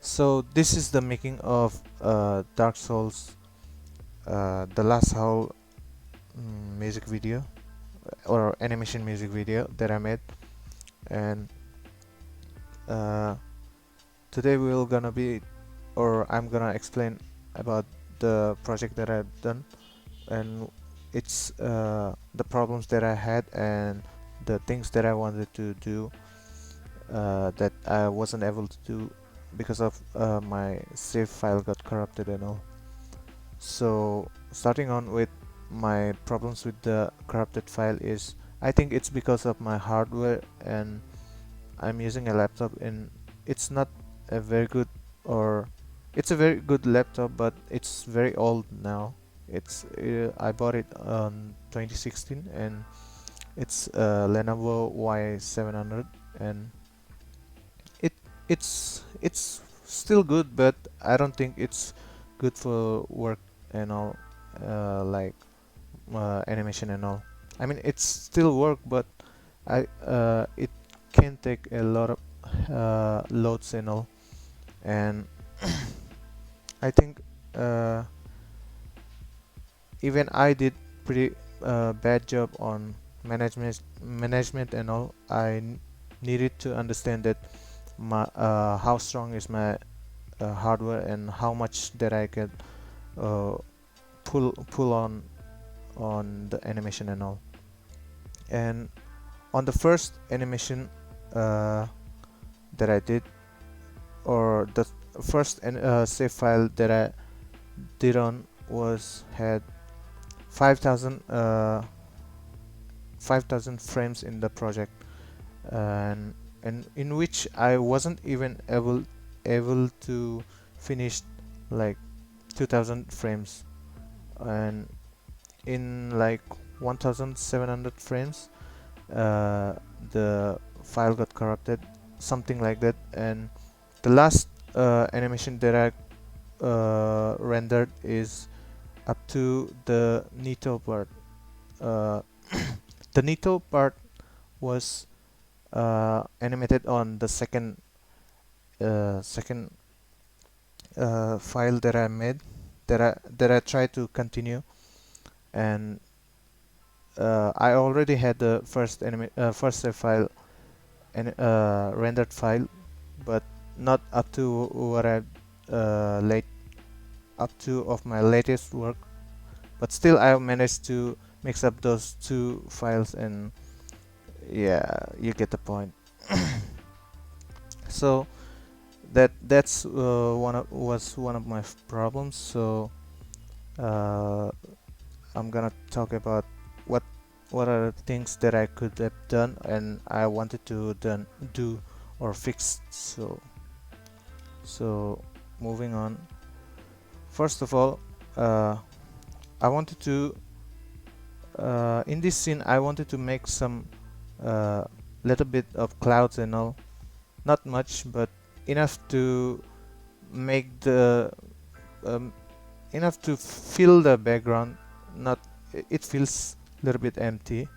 So this is the making of Dark Souls, the last Howl music video or animation music video that I made, and uh, today we're gonna be, or I'm gonna explain about the project that I've done, and it's the problems that I had and the things that I wanted to do that I wasn't able to do because of my save file got corrupted and all. So starting on with my problems with the corrupted file is, I think it's because of my hardware, and I'm using a laptop and it's not a very good, or it's a very good laptop but it's very old now. It's I bought it on 2016 and it's a Lenovo Y700, and it it's still good, but I don't think it's good for work and all, like animation and all. I mean, it's still work, but it can take a lot of loads and all, and I think uh, even I did pretty bad job on management and all. Needed to understand that my how strong is my hardware and how much that I can uh, pull on the animation and all. And on the first animation that I did, or the first save file that I did on, was had 5000 5000 frames in the project, and in which I wasn't even able to finish like 2000 frames, and in like 1700 frames uh, the file got corrupted, something like that. And the last animation that I rendered is up to the NITO part. uh, the NITO part was animated on the second file that I made, that I tried to continue. And I already had the first save file and rendered file, but not up to what I late up to of my latest work. But still, I managed to mix up those two files, and yeah, you get the point. So that's was one of my problems. So uh, I'm gonna talk about what what are the things that I could have done and I wanted to do or fix. So moving on. First of all, uh, I wanted to in this scene I wanted to make some uh, little bit of clouds and all, not much, but enough to make the um, enough to fill the background. Not it feels a little bit empty.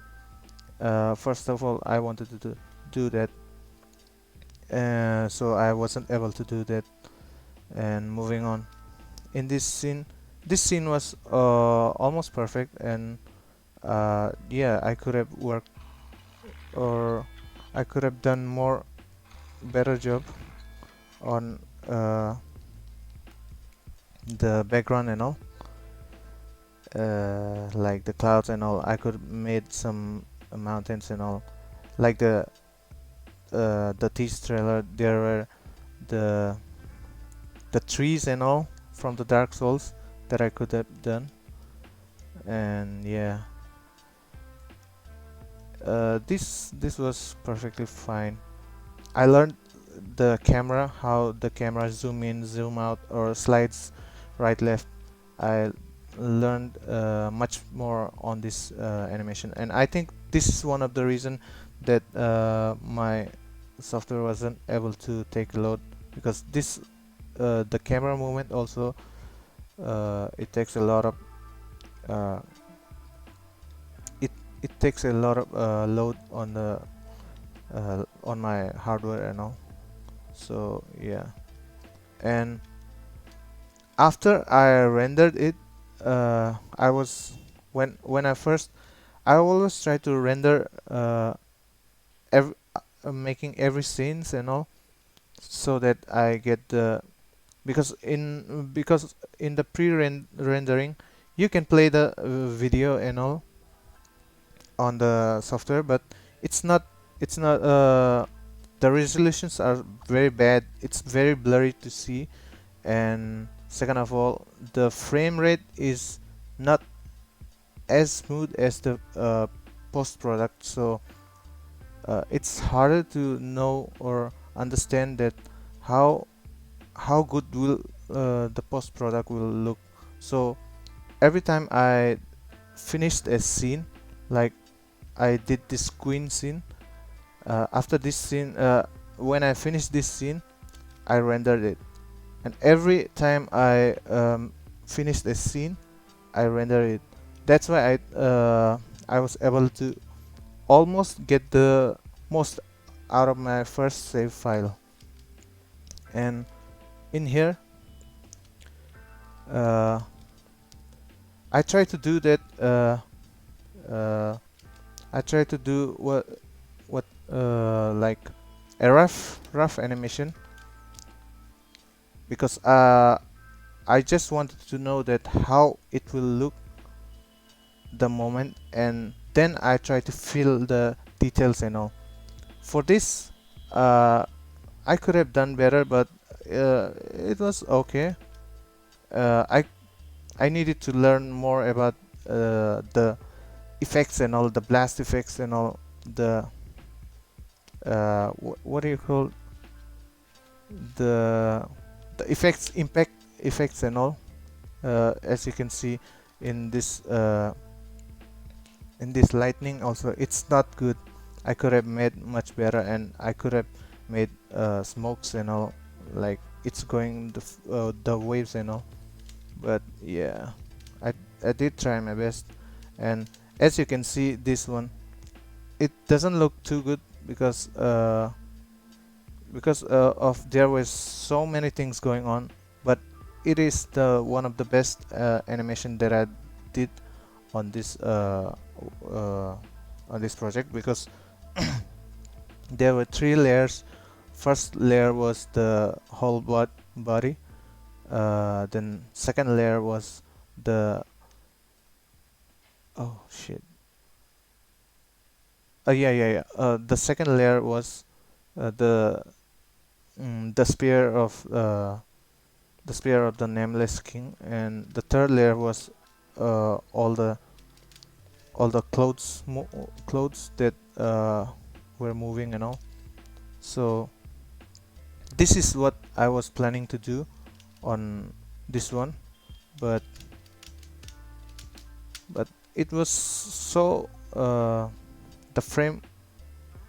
First of all, I wanted to do that, so I wasn't able to do that. And moving on, in this scene was almost perfect, and yeah, I could have worked, or I could have done more better job on the background and all, like the clouds and all. I could made some mountains and all, like the teaser trailer. There were the the trees and all from the Dark Souls that I could have done. And yeah, this was perfectly fine. I learned the camera, how the camera zoom in, zoom out, or slides right, left. I learned much more on this animation, and I think this is one of the reason that my software wasn't able to take load, because this the camera movement also it takes a lot of uh, it it takes a lot of load on my hardware and all. So yeah, And after I rendered it, I was when I first, I always try to render every, making every scenes and all, so that I get the, because in the pre-rendering you can play the video and all on the software, but it's not the resolutions are very bad. It's very blurry to see, and second of all, the frame rate is not as smooth as the post product. So it's harder to know or understand that how good will the post product will look. So every time I finished a scene, like I did this queen scene, after this scene, when I finished this scene, I rendered it, and every time I finished a scene, I render it. That's why I was able to almost get the most out of my first save file. And in here, I try to do that. I try to do what like a rough animation, because I just wanted to know that how it will look the moment, and then I try to fill the details and all. For this, I could have done better, but it was okay. I needed to learn more about the effects and all, the blast effects and all, the what do you call, the effects, impact effects and all. As you can see in this lightning also, it's not good. I could have made much better, and I could have made smokes and all, like it's going the waves and all. But yeah, I did try my best. And as you can see, this one, it doesn't look too good because of there was so many things going on, but it is the one of the best animation that I did on this project, because there were 3 layers. First layer was the whole body, then second layer was the, oh shit, the second layer was the spear of the nameless king, and the third layer was all the clothes that were moving and all. So this is what I was planning to do on this one, but it was so the frame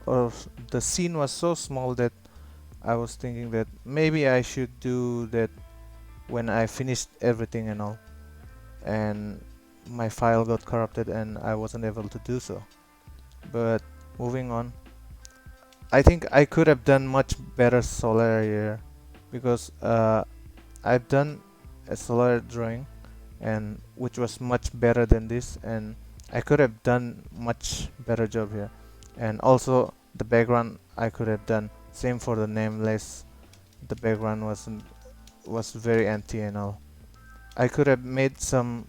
or the scene was so small that I was thinking that maybe I should do that when I finished everything and all, and my file got corrupted and I wasn't able to do so. But moving on, I think I could have done much better SOLAIRE, because I've done a SOLAIRE drawing, and which was much better than this, and I could have done much better job here. And also the background I could have done same for the nameless. The background was very empty and all. I could have made some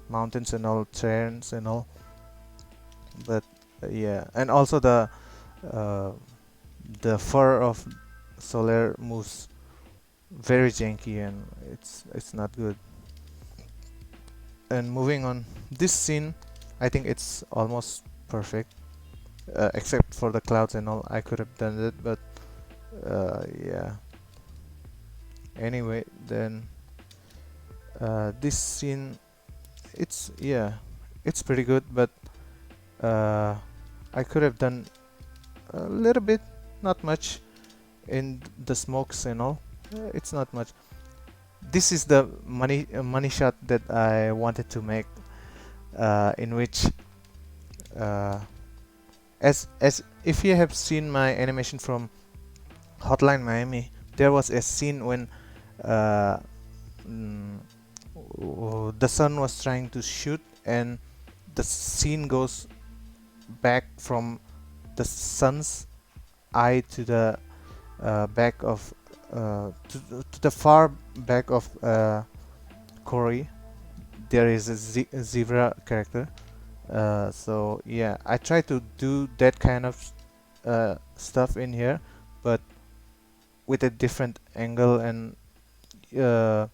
mountains and all, terrains and all, but yeah. And also the fur of SOLAIRE moves very janky, and it's not good. And moving on, this scene, I think it's almost perfect, except for the clouds and all. I could have done it, but yeah. Anyway, then this scene, it's pretty good, but I could have done a little bit, not much, in the smokes and all. It's not much. This is the money shot that I wanted to make, in which as if you have seen my animation from Hotline Miami, there was a scene when uh, the sun was trying to shoot, and the scene goes back from the sun's eye to the back of to the far back of Corey. There is a zebra character. So yeah, I try to do that kind of stuff in here, but with a different angle and uh,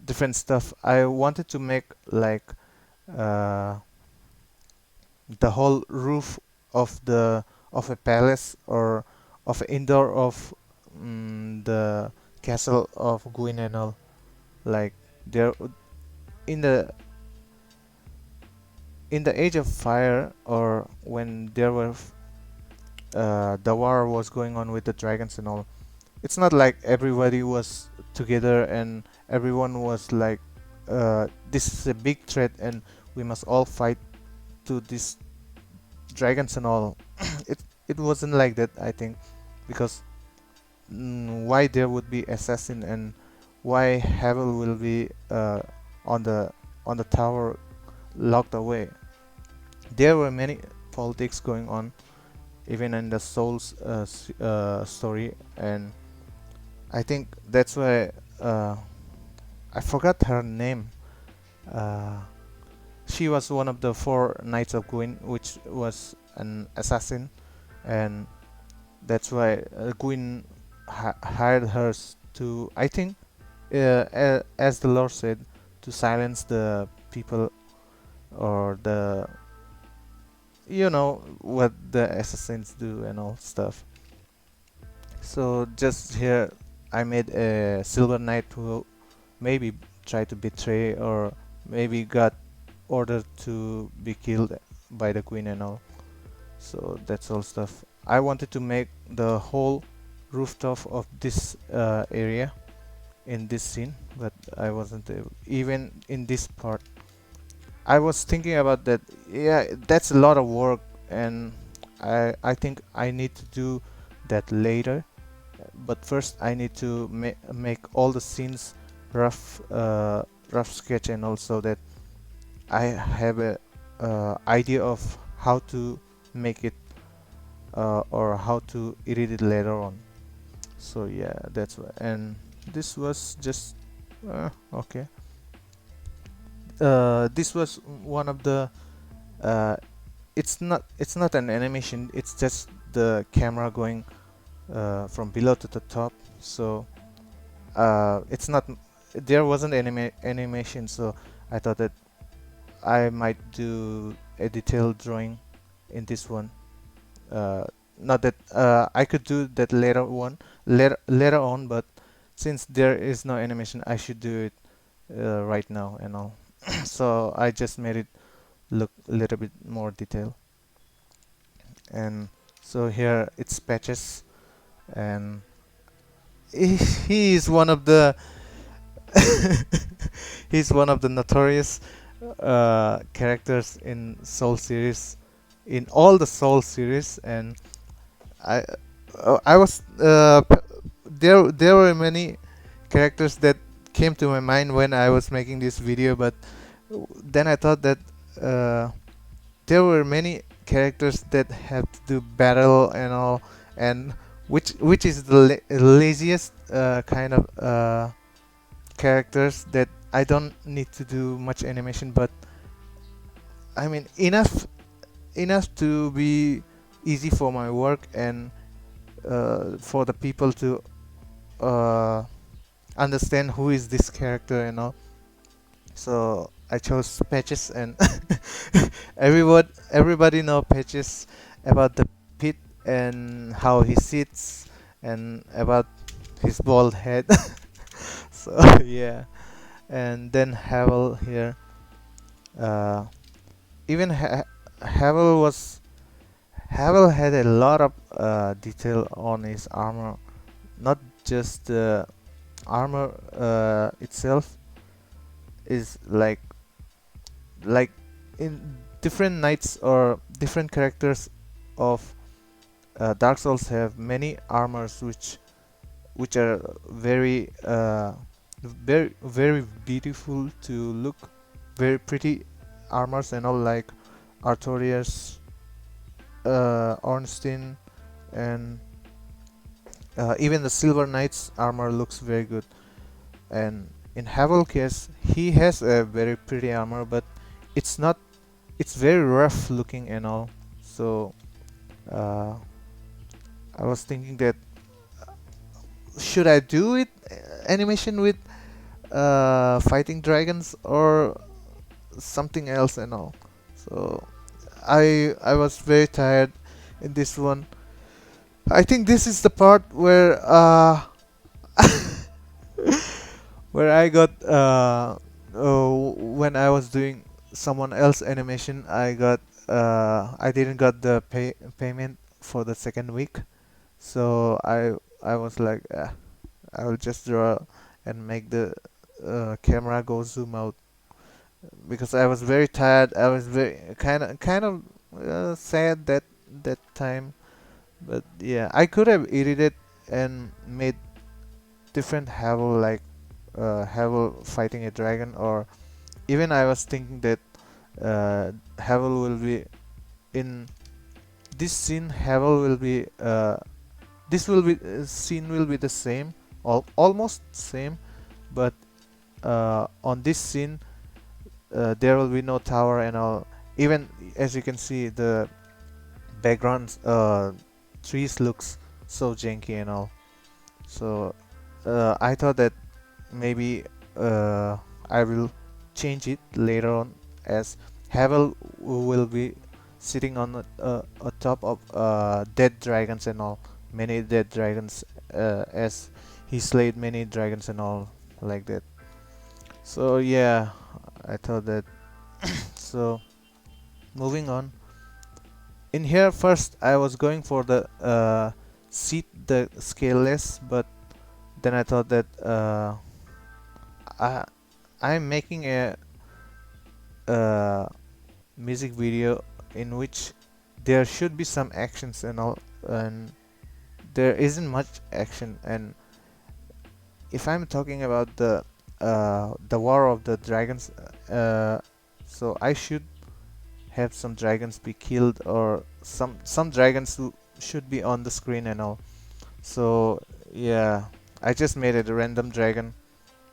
different stuff. I wanted to make like uh, the whole roof of the of a palace or of an indoor of the castle of Gwyn and all. Like there in the age of fire, or when there were the war was going on with the dragons and all. It's not like everybody was together and everyone was like, this is a big threat and we must all fight to these dragons and all. It wasn't like that, I think, because why there would be assassin, and why Havel will be on the tower locked away. There were many politics going on even in the Soul's story, and I think that's why I forgot her name. Uh, she was one of the four Knights of Gwyn, which was an assassin, and that's why Gwyn hired her to, I think, as the Lord said, to silence the people, or the, you know what the assassins do and all stuff. So just here I made a Silver Knight who maybe tried to betray, or maybe got ordered to be killed by the queen and all. So that's all stuff. I wanted to make the whole rooftop of this area in this scene, but I wasn't able. Even in this part, I was thinking about that. Yeah, that's a lot of work, and I think I need to do that later. But first, I need to make all the scenes rough, rough sketch, and also that I have a idea of how to make it, or how to edit it later on. So yeah, that's why. And this was just okay. This was one of the. Uh, it's not an animation. It's just the camera going from below to the top. So it's not. There wasn't animation. So I thought that I might do a detailed drawing in this one. Not that I could do that later on, but since there is no animation, I should do it right now and all. So I just made it look a little bit more detailed. And so here it's Patches, and he is one of the he's one of the notorious characters in Soul series, in all the Soul series. And I I was there were many characters that came to my mind when I was making this video, but then I thought that there were many characters that have to do battle and all, and which is the laziest kind of characters that I don't need to do much animation, but I mean enough to be easy for my work, and for the people to understand who is this character and all. So I chose Patches, and everybody know Patches about the pit and how he sits, and about his bald head. So yeah, and then Havel here. Uh, even Havel had a lot of detail on his armor, not just the armor itself. Is like in different knights or different characters of Dark Souls have many armors which are very beautiful to look, very pretty armors and all, like Artorias, Ornstein, and even the Silver Knight's armor looks very good. And in Havel case, he has a very pretty armor, but it's not. It's very rough looking and all. So uh, I was thinking that should I do it animation with fighting dragons or something else and all. So I was very tired in this one. I think this is the part where where I got when I was doing someone else animation, I didn't got the payment for the second week, so I was like, I will just draw and make the camera go zoom out, because I was very tired. I was very kind of sad that time. But yeah, I could have edited and made different Havel, like Havel fighting a dragon, or even I was thinking that Havel will be in this scene. Havel will be this will be scene will be the same, almost same, but on this scene there will be no tower and all. Even as you can see, the background trees looks so janky and all. So I thought that maybe I will change it later on, as Havel will be sitting on a top of dead dragons and all, many dead dragons, as he slayed many dragons and all, like that. So yeah, I thought that. So moving on. In here first I was going for the seat the scaleless, but then I thought that I I'm making a uh, music video in which there should be some actions and all, and there isn't much action. And if I'm talking about the war of the dragons, so I should have some dragons be killed, or some dragons who should be on the screen and all. So yeah, I just made it a random dragon,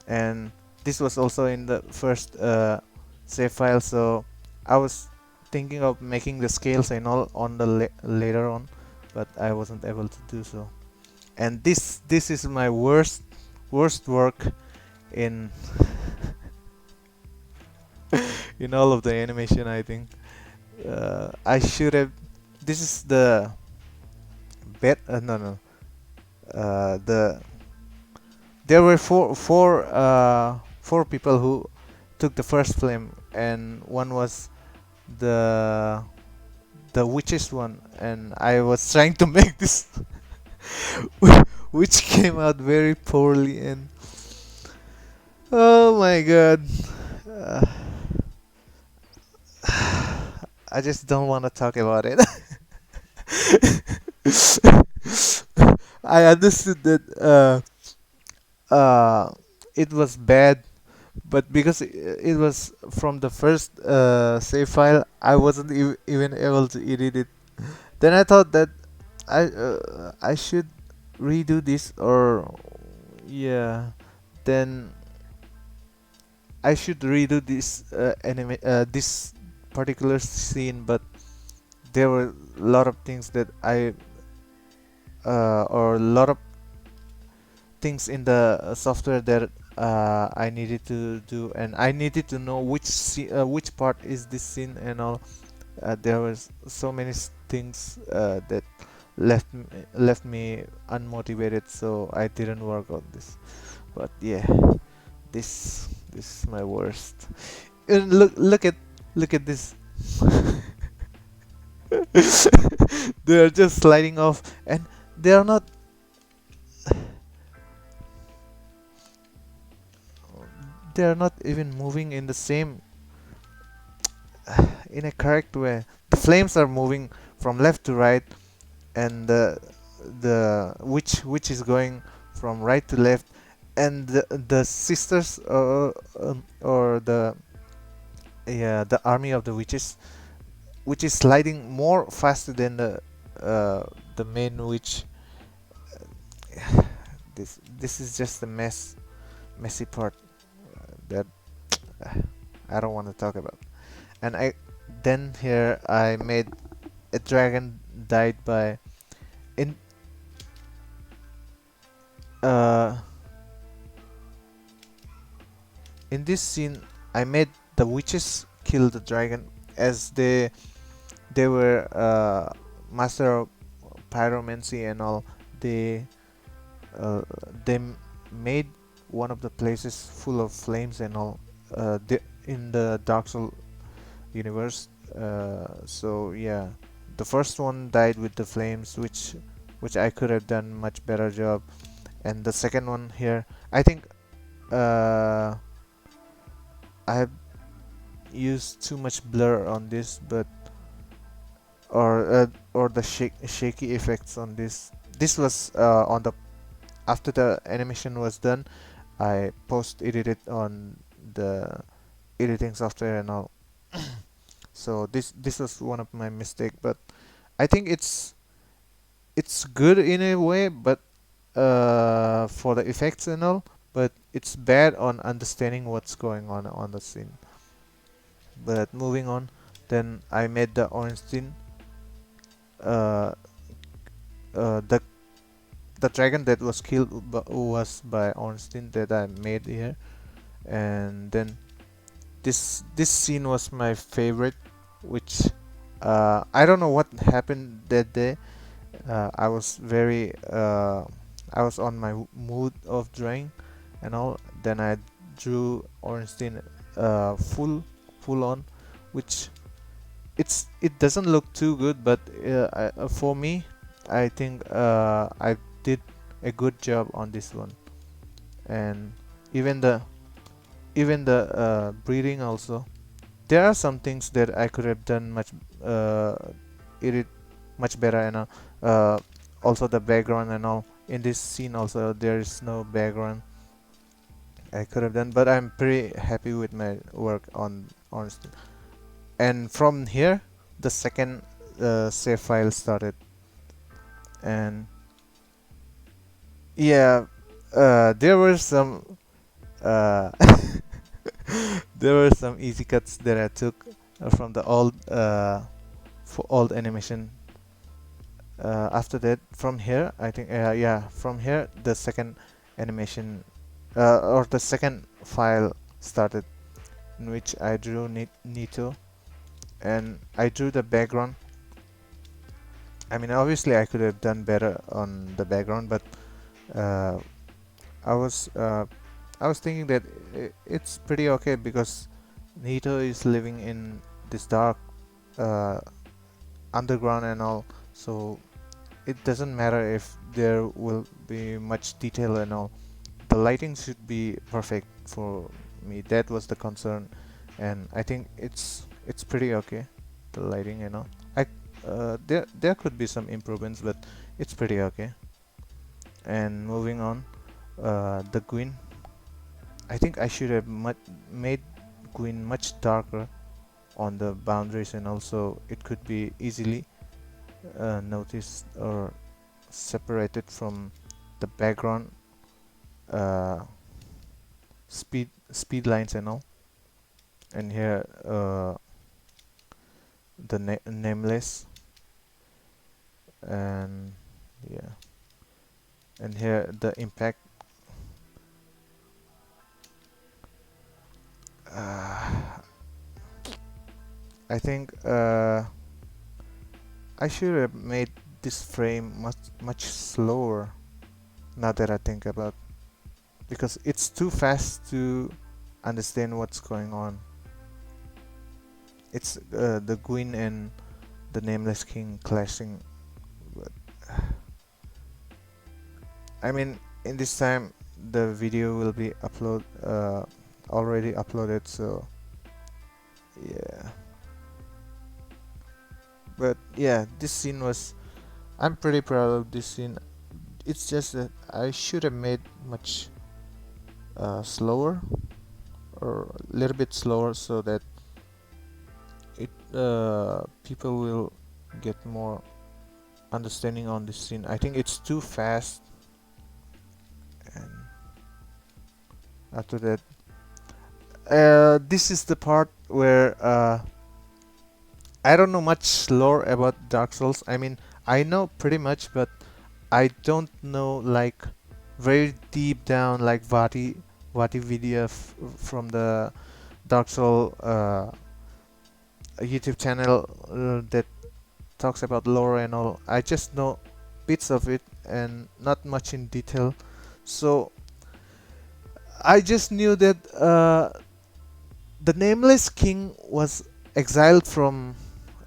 and this was also in the first save file. So I was thinking of making the scales and all on the later on, but I wasn't able to do so. And this is my worst work in in all of the animation, I think. I should have. This is the bet. No, no. The There were four people who took the first flame, and one was the witch's one, and I was trying to make this, which came out very poorly, and oh my god. Uh, I just don't want to talk about it. I understood that it was bad, but because it was from the first save file, I wasn't even able to edit it. Then I thought that I should redo this, or yeah, then I should redo this this particular scene. But there were a lot of things that or a lot of things in the software that I needed to do, and I needed to know which part is this scene and all. There was so many things that left me unmotivated, so I didn't work on this. But yeah, this is my worst. And look at this. They're just sliding off, and they are not even moving in the same in a correct way. The flames are moving from left to right, and the which is going from right to left, and the sisters, or the army of the witches, which is sliding more faster than the main witch. This is just the messy part that I don't want to talk about. And I then here I made a dragon died by in uh in this scene. I made the witches kill the dragon, as they were master of pyromancy and all. They uh, they made one of the places full of flames and all, in the Dark Soul universe. So yeah, the first one died with the flames, which I could have done much better job. And the second one here, I think uh, I have used too much blur on this, but or the shaky effects on this. This was on the after the animation was done. I post edited on the editing software and all. So this was one of my mistake, but I think it's good in a way, but for the effects and all, but it's bad on understanding what's going on the scene. But moving on, then I made the Ornstein, uh, the dragon that was killed was by Ornstein that I made here. And then this scene was my favorite, which I don't know what happened that day. I was on my mood of drawing and all. Then I drew Ornstein full on, which it doesn't look too good, but for me, I think I did a good job on this one. And even the breathing also, there are some things that I could have done it much better, and also the background and all. In this scene also there is no background I could have done, but I'm pretty happy with my work on and from here the second save file started. And yeah, there were some uh, there were some easy cuts that I took from the old for old animation. After that, from here, I think, yeah, from here the second animation, or the second file started, in which I drew NITO, and I drew the background. I mean, obviously I could have done better on the background, but uh, I was uh, I was thinking that it's pretty okay, because NITO is living in this dark uh, underground and all, so it doesn't matter if there will be much detail and all. The lighting should be perfect for me. That was the concern, and I think it's pretty okay. The lighting, I there could be some improvements, but it's pretty okay. And moving on, the Gwyn. I think I should have made Gwyn much darker on the boundaries, and also it could be easily noticed or separated from the background uh, speed lines and all. And here the nameless, and yeah, and here the impact. I think I should have made this frame much slower, now that I think about, because it's too fast to understand what's going on. It's the Gwyn and the Nameless King clashing, but I mean, in this time the video will be already uploaded, so yeah. But yeah, this scene was, I'm pretty proud of this scene. it's just that I should have made much slower, or a little bit slower, so that it people will get more understanding on this scene. I think it's too fast, and after that, this is the part where I don't know much lore about Dark Souls. I mean, I know pretty much, but I don't know like very deep down, like Vati video from the Dark Soul YouTube channel that talks about lore and all. I just know bits of it and not much in detail. So I just knew that the Nameless King was exiled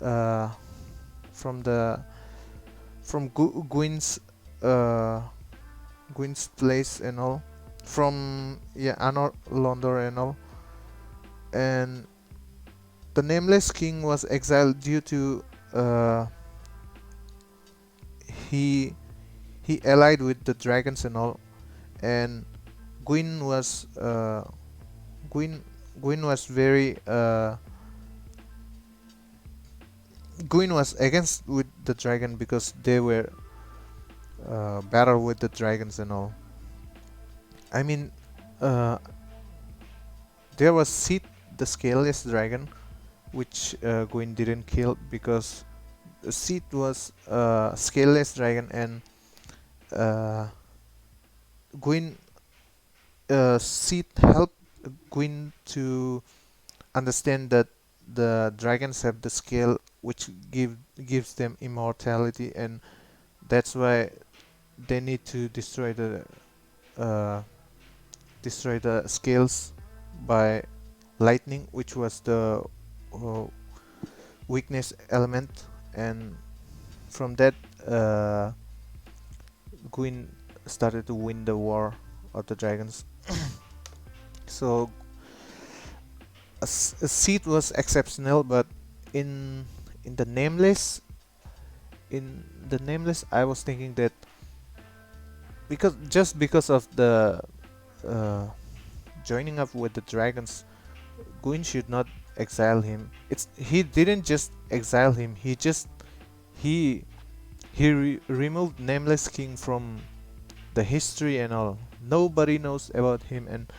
uh, from the from Gwyn's uh, Gwyn's place and all, from Anor Londor and all, and the Nameless King was exiled due to uh, he he allied with the dragons and all, and Gwyn was Gwyn Gwyn was very Gwyn was against with the dragon because they were battle with the dragons and all. I mean, uh, there was Sid, the scaleless dragon, which Gwyn didn't kill because Sid was a scaleless dragon, and uh, Gwyn Sid helped Gwyn to understand that the dragons have the scale which gives them immortality, and that's why they need to uh, destroy the scales by lightning, which was the uh, weakness element, and from that Gwyn started to win the war of the dragons. So a seed was exceptional, but in in the nameless I was thinking that because of the uh, joining up with the dragons, Gwyn should not exile him. He didn't just exile him. He removed Nameless King from the history and all. Nobody knows about him, and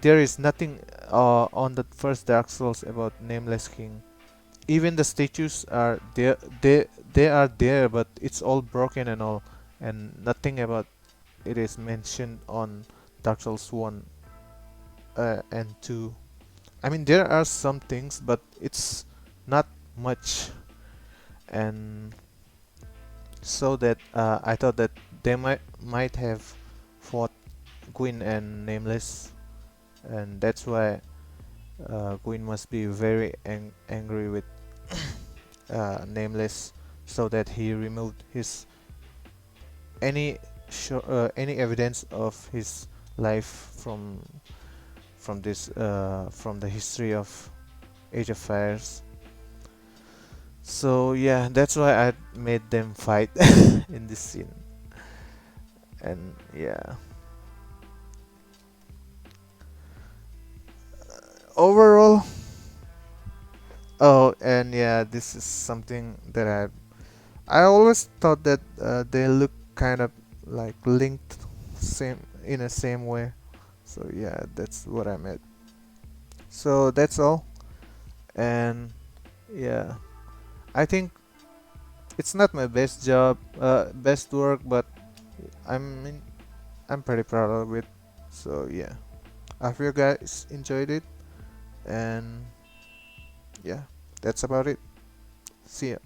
there is nothing on the first Dark Souls about Nameless King. Even the statues are there. They are there, but it's all broken and all, and nothing about it is mentioned on Dark Souls 1 and 2. I mean, there are some things, but it's not much, and so that I thought that they might have fought Gwyn and Nameless, and that's why Gwyn must be very angry with Nameless, so that he removed his any evidence of his life from the history of Age of Fires. So yeah, that's why I made them fight in this scene. And yeah, overall, oh, and yeah, this is something that I always thought that they look kind of like linked, same in a same way. So yeah, that's what I meant. So that's all, and yeah, I think it's not my best work, but I'm in, I'm pretty proud of it. So yeah, I hope you guys enjoyed it, and yeah, that's about it. See ya.